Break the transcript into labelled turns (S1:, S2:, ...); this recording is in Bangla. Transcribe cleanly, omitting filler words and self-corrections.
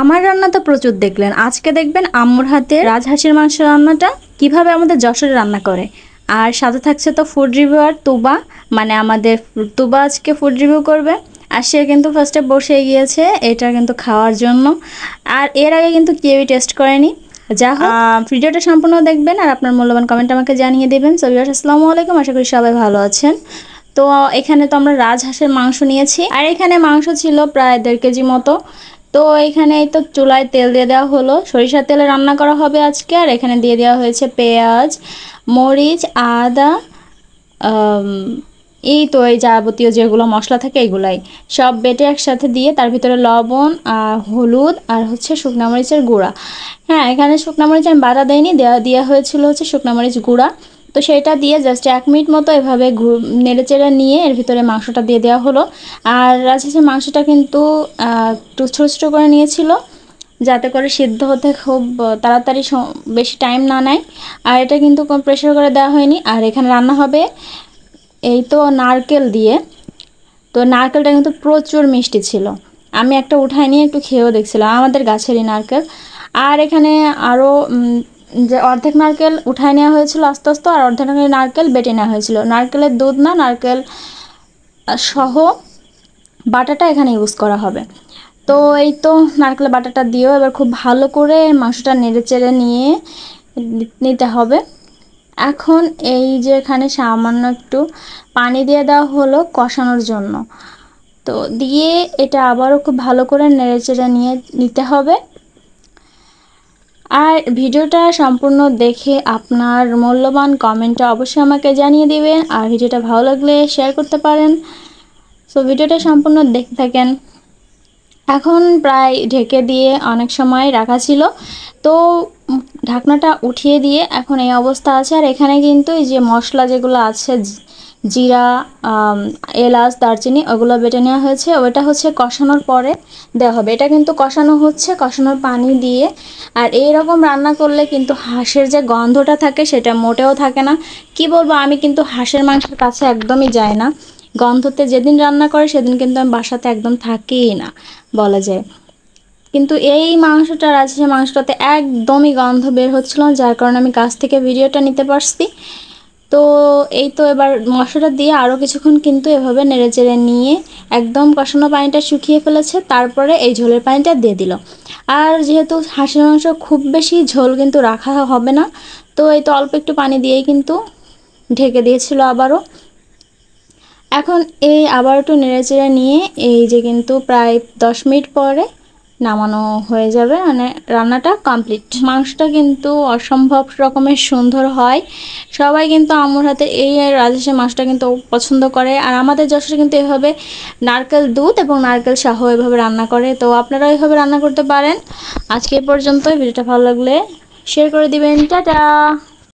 S1: আমার রান্না তো প্রচুর দেখলেন, আজকে দেখবেন আম্মুর হাতে রাজহাঁসের মাংস রান্নাটা কিভাবে আমাদের যশোরে রান্না করে। আর সাথে থাকছে তো ফুড রিভিউয়ার তুবা, মানে আমাদের তুবা আজকে ফুড রিভিউ করবে। আর সে কিন্তু ফার্স্টে বসে গিয়েছে এটা কিন্তু খাওয়ার জন্য, আর এর আগে কিন্তু কেউই টেস্ট করেনি। যা হোক, ভিডিওটা সম্পূর্ণ দেখবেন আর আপনার মূল্যবান কমেন্ট আমাকে জানিয়ে দেবেন। সো ভিউয়ার্স, আসসালামু আলাইকুম, আশা করি সবাই ভালো আছেন। তো এখানে তো আমরা রাজহাঁসের মাংস নিয়েছি, আর এখানে মাংস ছিল প্রায় 1.5 কেজি মতো। তো এখানে তো চুলায় তেল দিয়ে দেওয়া হলো, সরিষার তেলে রান্না করা হবে আজকে। আর এখানে দিয়ে দেওয়া হয়েছে পেঁয়াজ, মরিচ, আদা, এই তো এই যাবতীয় যেগুলো মশলা থাকে এগুলাই সব বেটে একসাথে দিয়ে তার ভিতরে লবণ আর হলুদ আর হচ্ছে শুকনা মরিচের গুঁড়া। হ্যাঁ, এখানে শুকনা মরিচ আমি বাটা দেয়নি, দেওয়া হয়েছিল হচ্ছে শুকনা মরিচ গুঁড়া। তো সেটা দিয়ে জাস্ট 1 মিনিট মতো এভাবে নেড়ে চেড়ে নিয়ে এর ভিতরে মাংসটা দিয়ে দেওয়া হলো। আর রাজহাঁসের মাংসটা কিন্তু একটু ছোটো ছোটো করে নিয়েছিল, যাতে করে সিদ্ধ হতে খুব তাড়াতাড়ি বেশি টাইম না নেয়। আর এটা কিন্তু প্রেশার করে দেওয়া হয়নি। আর এখানে রান্না হবে এই তো নারকেল দিয়ে। তো নারকেলটা কিন্তু প্রচুর মিষ্টি ছিল, আমি একটা উঠায় নিয়ে একটু খেয়েও দেখছিলাম, আমাদের গাছেরই নারকেল। আর এখানে আরও যে অর্ধেক নারকেল উঠায় নেওয়া হয়েছিল আস্তে আস্তে, আর অর্ধেক নারকেল বেটে নেওয়া হয়েছিল। নারকেলের দুধ না, নারকেল সহ বাটাটা এখানে ইউজ করা হবে। তো এই তো নারকেলের বাটাটা দিয়েও এবার খুব ভালো করে মাংসটা নেড়ে চেড়ে নিতে হবে। এখন এই যে এখানে সামান্য একটু পানি দিয়ে দেওয়া হলো কষানোর জন্য। তো দিয়ে এটা আবারও খুব ভালো করে নেড়ে চেড়ে নিতে হবে। আর ভিডিওটা সম্পূর্ণ দেখে আপনার মূল্যবান কমেন্টটা অবশ্যই আমাকে জানিয়ে দিবেন। আর ভিডিওটা ভালো লাগলে শেয়ার করতে পারেন। সো ভিডিওটা সম্পূর্ণ দেখতে থাকেন। এখন প্রায় ঢেকে দিয়ে অনেক সময় রাখা ছিল, তো ঢাকনাটা উঠিয়ে দিয়ে এখন এই অবস্থা আছে। আর এখানে কিন্তু এই যে মশলা যেগুলো আছে, জিরা, এলাচ, দারচিনি, ওগুলো বেটে নেওয়া হয়েছে। ওটা হচ্ছে কষানোর পরে দেওয়া হবে। এটা কিন্তু কষানো হচ্ছে, কষানোর পানি দিয়ে। আর এইরকম রান্না করলে কিন্তু হাঁসের যে গন্ধটা থাকে সেটা মোটেও থাকে না। কি বলবো, আমি কিন্তু হাঁসের মাংসের কাছে একদমই যাই না। গন্ধতে যেদিন রান্না করে সেদিন কিন্তু আমি বাসাতে একদম থাকিই না বলা যায়। কিন্তু এই মাংসটা, রাজহাঁসের মাংসটাতে একদমই গন্ধ বের হচ্ছিল, যার কারণে আমি কাছ থেকে ভিডিওটা নিতে পারছি। তো এই তো এবার মশলাটা দিয়ে আরও কিছুক্ষণ কিন্তু এভাবে নেড়ে চেড়ে নিয়ে একদম কষানো পানিটা শুকিয়ে ফেলেছে, তারপরে এই ঝোলের পানিটা দিয়ে দিল। আর যেহেতু হাঁসের মাংস খুব বেশি ঝোল কিন্তু রাখা হবে না, তো এই তো অল্প একটু পানি দিয়েই কিন্তু ঢেকে দিয়েছিল আবারও। এখন এই আবার একটু নেড়ে চেড়ে নিয়ে এই যে কিন্তু প্রায় 10 মিনিট পরে নামানো হয়ে যাবে, মানে রান্নাটা কমপ্লিট। মাংসটা কিন্তু অসম্ভব রকমের সুন্দর হয়। সবাই কিন্তু আম্মুর হাতে এই রাজহাঁসের মাংসটা কিন্তু পছন্দ করে। আর আমাদের যশোরে কিন্তু এভাবে নারকেল দুধ এবং নারকেল সহ এভাবে রান্না করে। তো আপনারাও এভাবে রান্না করতে পারেন। আজকে এই পর্যন্ত। ভিডিওটা ভালো লাগলে শেয়ার করে দিবেন। টাটা।